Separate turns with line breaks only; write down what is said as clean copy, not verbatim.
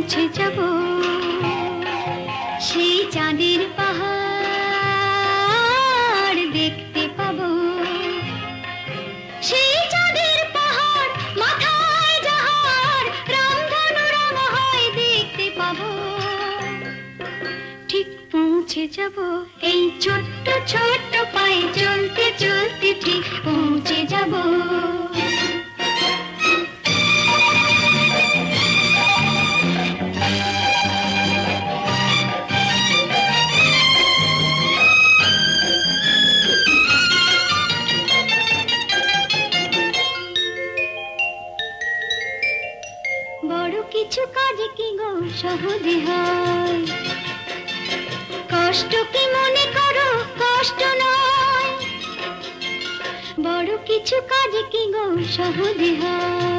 পৌঁছে যাব সেই চাঁদের পাহাড় দেখতে পাবো। সেই চাঁদের পাহাড় মাথায় যাহার রামধনু রঙ হয় দেখতে পাবো। ঠিক পৌঁছে যাব এই ছোট্ট ছোট্ট পায়ে চলতে চলতে ঠিক পৌঁছে যাব। বড় কিছু কাজ কি গো সহজে হয়, কষ্ট কি মনে করো কষ্ট নয়। বড় কিছু কাজ কি গো সহজে হয়।